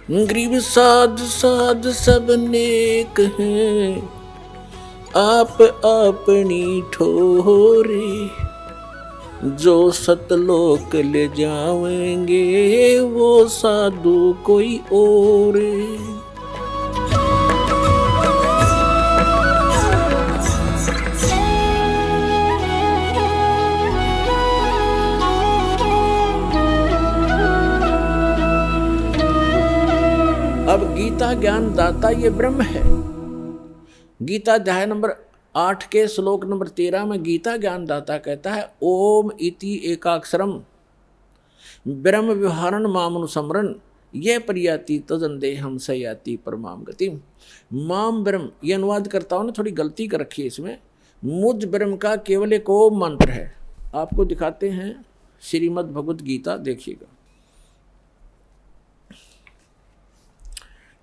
गरीब साध साध सब नेक हैं, आप अपनी ठोरे। जो सतलोक ले जावेंगे वो साधु कोई और। अब गीता ज्ञान दाता ये ब्रह्म है। गीता अध्याय नंबर 8 के श्लोक नंबर 13 में गीता ज्ञान दाता कहता है ओम इति एकाक्षरम ब्रह्म व्यवहारण मामनुसमरण ये परियाति तदंदे हम सयाति परमाम गति। माम ब्रह्म ये अनुवाद करता हूँ ना, थोड़ी गलती कर रखी है इसमें। मुझ ब्रह्म का केवल एक ओम मंत्र है। आपको दिखाते हैं श्रीमद् भगवद गीता, देखिएगा।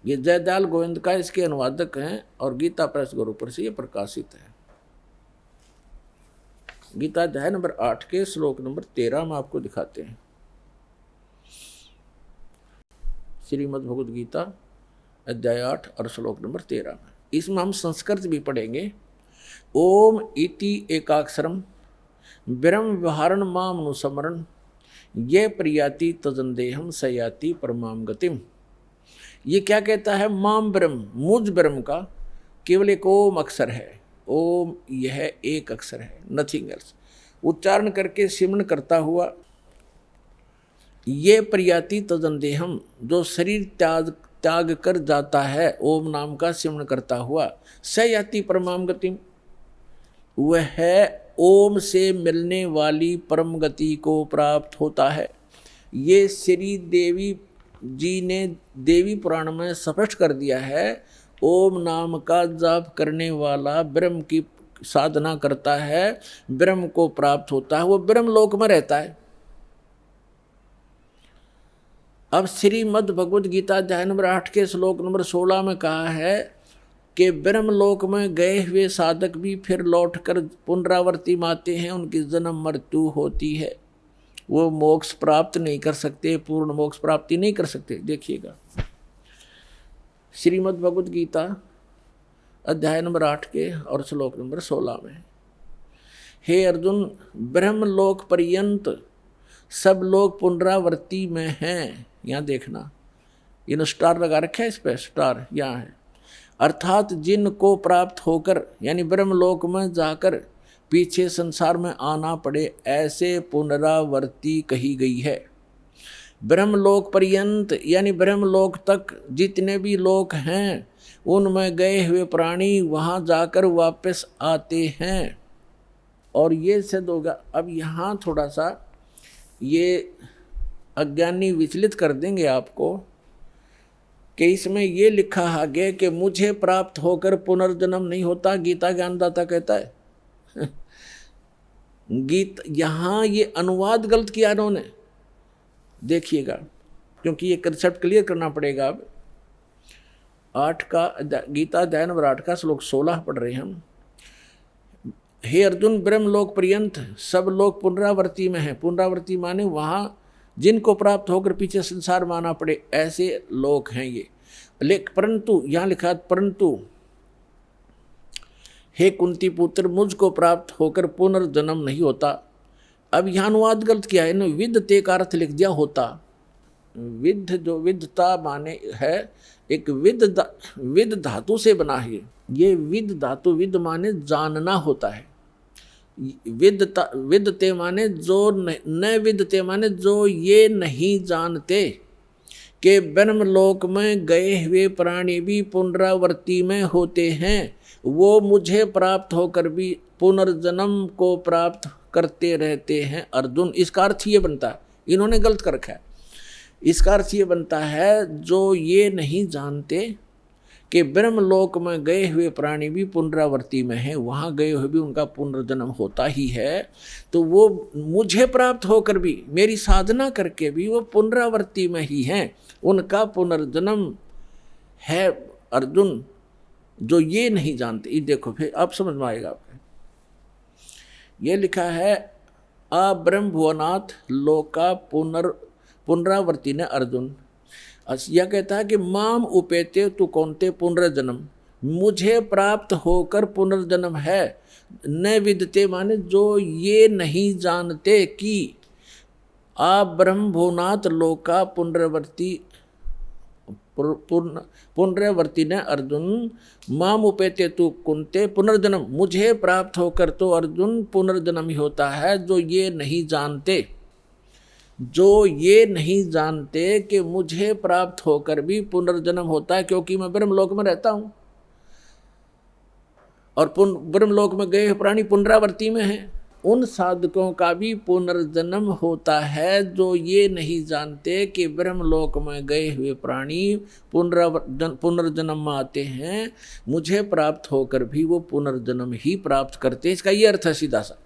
ये जयदयाल गोविंद का इसके अनुवादक हैं और गीता प्रेस गुरुपुर से ये प्रकाशित है। गीता अध्याय नंबर 8 के श्लोक नंबर 13 में आपको दिखाते हैं। श्रीमद् भगवद गीता अध्याय 8 और श्लोक नंबर 13 में। इसमें हम संस्कृत भी पढ़ेंगे। ओम इति एकाक्षरम ब्रह्म व्यवहारण मामनुसमरण ये प्रियाति तजंदेहम सयाति परमाम गतिम। ये क्या कहता है? माम ब्रह्म मुझ ब्रह्म का केवल एक ओम अक्षर है। ओम यह एक अक्षर है, नथिंग एल्स। उच्चारण करके सिमरण करता हुआ ये प्रियाति तजंदेहम जो शरीर त्याग कर जाता है ओम नाम का सिमरण करता हुआ सयाति परमाम गतिम वह है ओम से मिलने वाली परम गति को प्राप्त होता है। ये श्री देवी जी ने देवी पुराण में स्पष्ट कर दिया है। ओम नाम का जाप करने वाला ब्रह्म की साधना करता है, ब्रह्म को प्राप्त होता है, वो ब्रह्म लोक में रहता है। अब श्रीमद् भगवद गीता अध्याय नंबर 8 के श्लोक नंबर 16 में कहा है कि ब्रह्म लोक में गए हुए साधक भी फिर लौटकर पुनरावर्ती माते हैं, उनकी जन्म मृत्यु होती है, वो मोक्ष प्राप्त नहीं कर सकते, पूर्ण मोक्ष प्राप्ति नहीं कर सकते। देखिएगा श्रीमद् भगवद गीता अध्याय नंबर 8 के और श्लोक नंबर 16 में। हे अर्जुन, ब्रह्म लोक पर्यंत सब लोग पुनरावर्ती में हैं। यहाँ देखना, इन स्टार लगा रखा है, इस पर स्टार यहाँ है। अर्थात जिनको प्राप्त होकर यानी ब्रह्म लोक में जाकर पीछे संसार में आना पड़े, ऐसे पुनरावर्ती कही गई है। ब्रह्मलोक पर्यंत यानी ब्रह्मलोक तक जितने भी लोक हैं उनमें गए हुए प्राणी वहाँ जाकर वापस आते हैं। और ये सिद्ध होगा। अब यहाँ थोड़ा सा ये अज्ञानी विचलित कर देंगे आपको कि इसमें ये लिखा आगे कि मुझे प्राप्त होकर पुनर्जन्म नहीं होता, गीता ज्ञानदाता कहता है। यहाँ ये अनुवाद गलत किया इन्होंने, देखिएगा, क्योंकि ये कंसेप्ट क्लियर करना पड़ेगा। अब 8 का गीता अध्याय नंबर 8 का श्लोक 16 पढ़ रहे हैं हम। हे अर्जुन, ब्रह्मलोक पर्यंत सब लोग पुनरावर्ती में हैं। पुनरावर्ती माने वहाँ जिनको प्राप्त होकर पीछे संसार में आना पड़े, ऐसे लोग हैं ये। परंतु यहाँ लिखा परंतु हे कुंती पुत्र, मुझको प्राप्त होकर पुनर्जन्म नहीं होता। अब यहाँ अनुवाद गलत किया है, विद्यते का अर्थ लिख दिया होता। विद्ध जो विद्यता माने है एक विद धातु से बना है। ये विद धातु, विद माने जानना होता है। विद्यते माने जो न विद्यते माने जो ये नहीं जानते कि ब्रह्मलोक में गए हुए प्राणी भी पुनरावर्ती में होते हैं, वो मुझे प्राप्त होकर भी पुनर्जन्म को प्राप्त करते रहते हैं। अर्जुन, इसका अर्थ ये बनता है, इन्होंने गलत कर रखा है। इसका अर्थ ये बनता है जो ये नहीं जानते कि ब्रह्मलोक में गए हुए प्राणी भी पुनरावर्ती में हैं, वहाँ गए हुए भी उनका पुनर्जन्म होता ही है, तो वो मुझे प्राप्त होकर भी मेरी साधना करके भी वो पुनरावर्ती में ही हैं, उनका पुनर्जन्म है। अर्जुन, जो ये नहीं जानते, ये देखो फिर अब समझ में आएगा आपको। ये लिखा है ब्रह्म भुवनाथ लोका पुनरावर्ती ने अर्जुन। यह कहता है कि माम उपेते तु कौनते पुनर्जन्म, मुझे प्राप्त होकर पुनर्जन्म है। न विदते माने जो ये नहीं जानते कि आ ब्रह्म भुवनात् लोका पुनरावर्ती पुनरावर्ती ने अर्जुन माम उपेते तु कुंते पुनर्जन्म, मुझे प्राप्त होकर तो अर्जुन पुनर्जन्म ही होता है। जो ये नहीं जानते, जो ये नहीं जानते कि मुझे प्राप्त होकर भी पुनर्जन्म होता है, क्योंकि मैं ब्रह्मलोक में रहता हूँ और ब्रह्मलोक में गए प्राणी पुनरावर्ती में हैं। उन साधकों का भी पुनर्जन्म होता है जो ये नहीं जानते कि ब्रह्मलोक में गए हुए प्राणी पुनर्जन्म में आते हैं, मुझे प्राप्त होकर भी वो पुनर्जन्म ही प्राप्त करते हैं। इसका ये अर्थ है सीधा सा।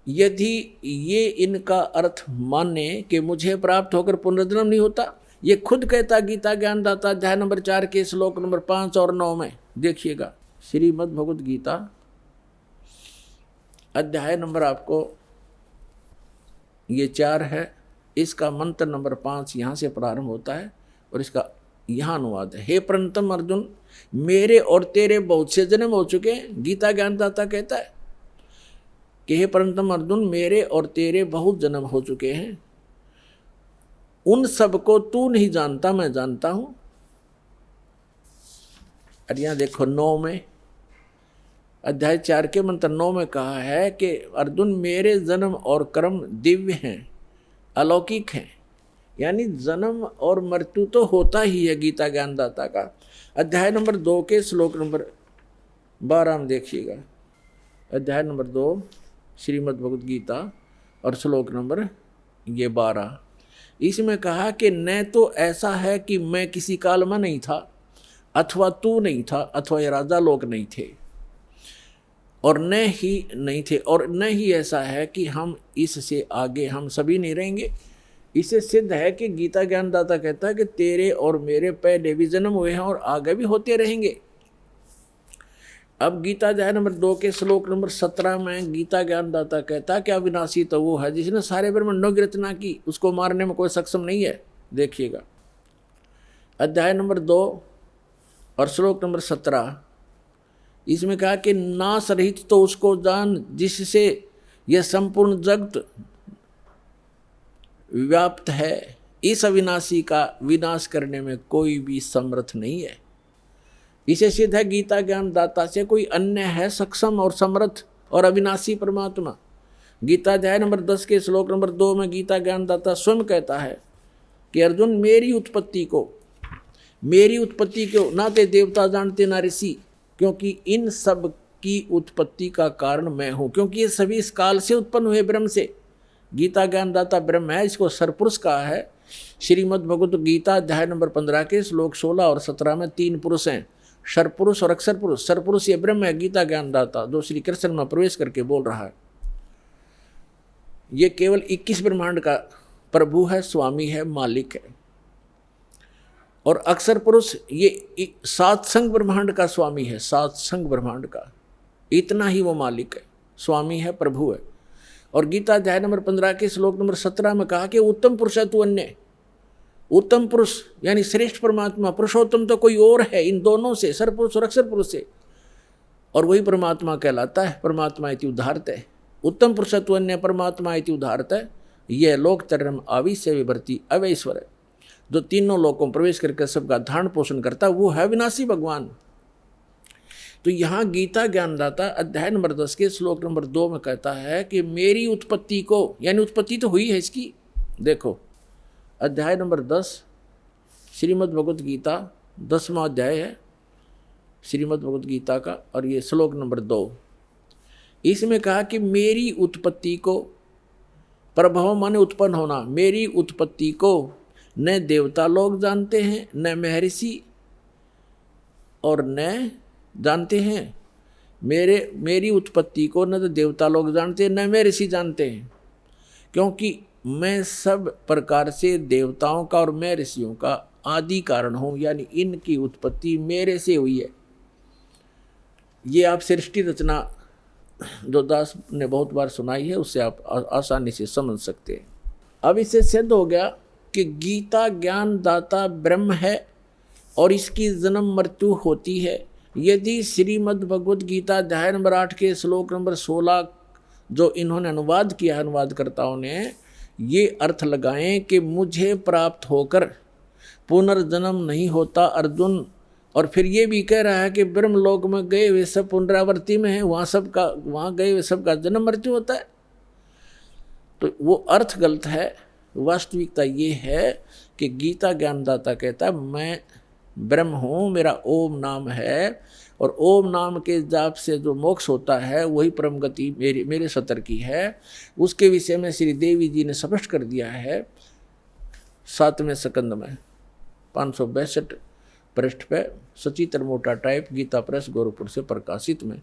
यदि ये इनका अर्थ माने कि मुझे प्राप्त होकर पुनर्जन्म नहीं होता, ये खुद कहता गीता ज्ञानदाता अध्याय नंबर 4 के श्लोक नंबर 5 और 9 में देखिएगा। श्रीमद् भगवद गीता अध्याय नंबर आपको ये 4 है, इसका मंत्र नंबर 5 यहाँ से प्रारंभ होता है और इसका यहाँ अनुवाद है। हे प्रणतम अर्जुन, मेरे और तेरे बहुत से जन्म हो चुके हैं। गीता ज्ञानदाता कहता है कि हे प्रणतम अर्जुन, मेरे और तेरे बहुत जन्म हो चुके हैं, उन सबको तू नहीं जानता, मैं जानता हूं। और यहाँ देखो 9 में, अध्याय 4 के मंत्र 9 में कहा है कि अर्जुन मेरे जन्म और कर्म दिव्य हैं, अलौकिक हैं। यानी जन्म और मृत्यु तो होता ही है गीता ज्ञानदाता का। अध्याय नंबर 2 के श्लोक नंबर 12 में देखिएगा। अध्याय नंबर 2 श्रीमद् भगवद गीता और श्लोक नंबर ये 12, इसमें कहा कि न तो ऐसा है कि मैं किसी काल में नहीं था, अथवा तू नहीं था, अथवा ये राजा लोग नहीं थे, और न ही नहीं थे, और न ही ऐसा है कि हम इससे आगे हम सभी नहीं रहेंगे। इसे सिद्ध है कि गीता ज्ञानदाता कहता है कि तेरे और मेरे पहले भी जन्म हुए हैं और आगे भी होते रहेंगे। अब गीता अध्याय नंबर 2 के श्लोक नंबर 17 में गीता ज्ञानदाता कहता है कि अविनाशी तो वो है जिसने सारे ब्रह्मांडों की रचना की, उसको मारने में कोई सक्षम नहीं है। देखिएगा अध्याय नंबर 2 और श्लोक नंबर 17, इसमें कहा कि नाश रहित तो उसको जान जिससे यह संपूर्ण जगत व्याप्त है। इस अविनाशी का विनाश करने में कोई भी समर्थ नहीं है। इसे सिद्ध है गीता ज्ञानदाता से कोई अन्य है सक्षम और समर्थ और अविनाशी परमात्मा। गीता अध्याय नंबर 10 के श्लोक नंबर 2 में गीता ज्ञानदाता स्वयं कहता है कि अर्जुन मेरी उत्पत्ति को ना ते देवता जानते ना ऋषि, क्योंकि इन सब की उत्पत्ति का कारण मैं हूँ, क्योंकि ये सभी इस काल से उत्पन्न हुए ब्रह्म से। गीता ज्ञानदाता ब्रह्म है, इसको सरपुरुष कहा है। श्रीमद् भगवद गीता अध्याय नंबर 15 के श्लोक 16 और 17 में 3 पुरुष हैं, सरपुरुष और अक्षर पुरुष। सरपुरुष ये ब्रह्म है गीता ज्ञानदाता, जो श्री कृष्ण में प्रवेश करके बोल रहा है। ये केवल 21 ब्रह्मांड का प्रभु है, स्वामी है, मालिक है। और अक्षर पुरुष ये 7 संग ब्रह्मांड का स्वामी है, 7 संग ब्रह्मांड का, इतना ही वो मालिक है, स्वामी है, प्रभु है। और गीता अध्याय नंबर 15 के श्लोक नंबर 17 में कहा कि उत्तम पुरुष है तू अन्य। उत्तम पुरुष यानी श्रेष्ठ परमात्मा, पुरुषोत्तम तो कोई और है इन दोनों से, सरपुरुष और अक्षर पुरुष से, और वही परमात्मा कहलाता है। परमात्मा इति उदाहरत है, उत्तम पुरुष तु अन्य परमात्मा इति उदाहरत है। यह लोक तरम आविश्य विभर्ति अवैश्वर है, जो तीनों लोकों में प्रवेश करके सबका धारण पोषण करता है, वो है विनाशी भगवान। तो यहाँ गीता ज्ञानदाता अध्याय नंबर 10 के श्लोक नंबर 2 में कहता है कि मेरी उत्पत्ति को, यानी उत्पत्ति तो हुई है इसकी। देखो अध्याय नंबर 10 श्रीमद् भगवद गीता 10वां अध्याय है श्रीमद् भगवद गीता का, और ये श्लोक नंबर 2, इसमें कहा कि मेरी उत्पत्ति को, प्रभव माने उत्पन्न होना, मेरी उत्पत्ति को न देवता लोग जानते हैं, न महर्षि और न जानते हैं। मेरी उत्पत्ति को न तो देवता लोग जानते हैं, न महर्षि जानते हैं, क्योंकि मैं सब प्रकार से देवताओं का और मैं ऋषियों का आदि कारण हूँ, यानी इनकी उत्पत्ति मेरे से हुई है। ये आप सृष्टि रचना जो दास ने बहुत बार सुनाई है, उससे आप आसानी से समझ सकते हैं। अब इससे सिद्ध हो गया कि गीता ज्ञान दाता ब्रह्म है और इसकी जन्म मृत्यु होती है। यदि श्रीमद् भगवद गीता अध्याय नंबर 8 के श्लोक नंबर 16 जो इन्होंने अनुवाद किया, अनुवादकर्ताओं ने ये अर्थ लगाएं कि मुझे प्राप्त होकर पुनर्जन्म नहीं होता अर्जुन, और फिर ये भी कह रहा है कि ब्रह्मलोक में गए वे सब पुनरावृत्ति में है, वहाँ गए वे सब का जन्म मृत्यु होता है, तो वो अर्थ गलत है। वास्तविकता ये है कि गीता ज्ञानदाता कहता है मैं ब्रह्म हूँ, मेरा ओम नाम है, और ओम नाम के जाप से जो मोक्ष होता है वही परम गति मेरे सतर की है। उसके विषय में श्री देवी जी ने स्पष्ट कर दिया है 7वें स्कंद में 562 पृष्ठ पे, सचित्र मोटा टाइप, गीता प्रेस गोरखपुर से प्रकाशित में।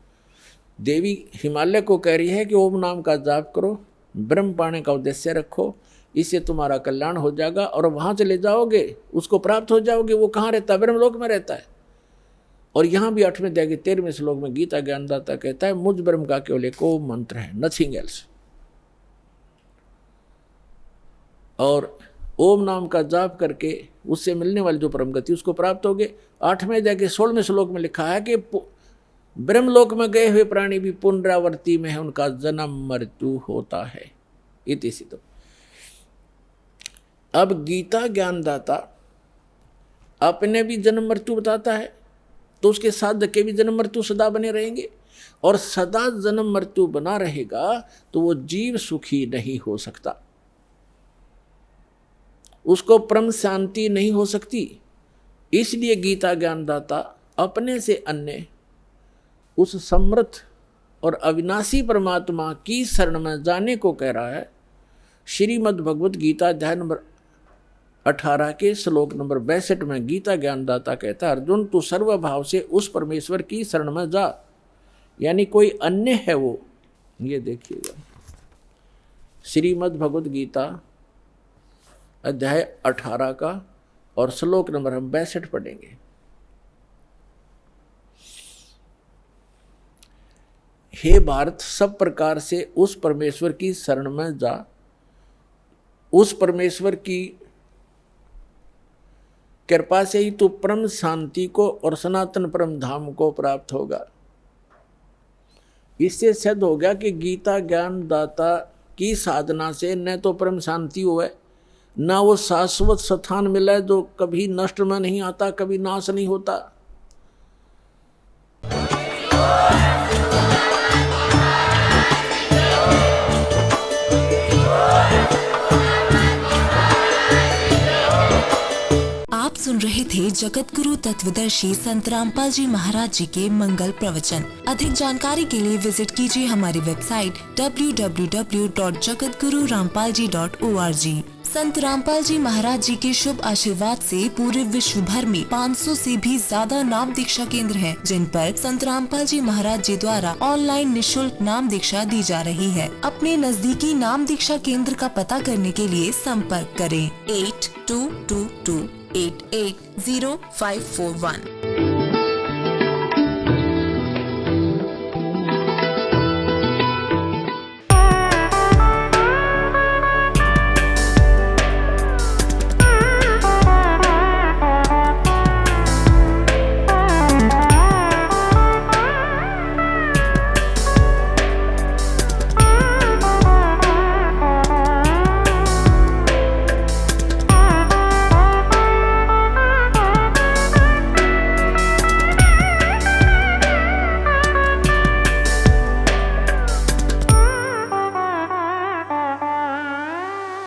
देवी हिमालय को कह रही है कि ओम नाम का जाप करो, ब्रह्म पाने का उद्देश्य रखो, इससे तुम्हारा कल्याण हो जाएगा और वहाँ चले जाओगे, उसको प्राप्त हो जाओगे। वो कहाँ रहता है? ब्रह्मलोक में रहता है। और यहाँ भी 8वें अध्याय के 13वें श्लोक में गीता ज्ञानदाता कहता है मुझ ब्रह्म का केवल एक ओम मंत्र है, नथिंग एल्स। और ओम नाम का जाप करके उससे मिलने वाली जो परम गति उसको प्राप्त होगे। 8वें अध्याय के 16वें श्लोक में लिखा है कि ब्रह्मलोक में गए हुए प्राणी भी पुनरावृत्ति में है, उनका जन्म मृत्यु होता है। इति सिद्धम। अब गीता ज्ञानदाता अपने भी जन्म मृत्यु बताता है, तो उसके साथ के भी जन्म मृत्यु सदा बने रहेंगे, और सदा जन्म मृत्यु बना रहेगा तो वो जीव सुखी नहीं हो सकता, उसको परम शांति नहीं हो सकती। इसलिए गीता ज्ञानदाता अपने से अन्य उस समर्थ और अविनाशी परमात्मा की शरण में जाने को कह रहा है। श्रीमद् भगवद गीता अध्याय नंबर 18 के श्लोक नंबर 62 में गीता ज्ञानदाता कहता है अर्जुन तू सर्वभाव से उस परमेश्वर की शरण में जा, यानी कोई अन्य है वो। ये देखिएगा श्रीमद् भगवद गीता अध्याय 18 का और श्लोक नंबर हम 62 पढ़ेंगे। हे भारत, सब प्रकार से उस परमेश्वर की शरण में जा, उस परमेश्वर की कृपा से ही तू परम शांति को और सनातन परम धाम को प्राप्त होगा। इससे सिद्ध हो गया कि गीता ज्ञान दाता की साधना से न तो परम शांति हुआ, ना वो शाश्वत स्थान मिला है जो कभी नष्ट में नहीं आता, कभी नाश नहीं होता। आप सुन रहे थे जगत गुरु तत्वदर्शी संत रामपाल जी महाराज जी के मंगल प्रवचन। अधिक जानकारी के लिए विजिट कीजिए हमारी वेबसाइट www.jagatgururampalji.org। संत रामपाल जी महाराज जी के शुभ आशीर्वाद से पूरे विश्व भर में 500 से भी ज्यादा नाम दीक्षा केंद्र हैं, जिन पर संत रामपाल जी महाराज जी द्वारा ऑनलाइन निशुल्क नाम दीक्षा दी जा रही है। अपने नजदीकी नाम दीक्षा केंद्र का पता करने के लिए संपर्क करें 8222880541।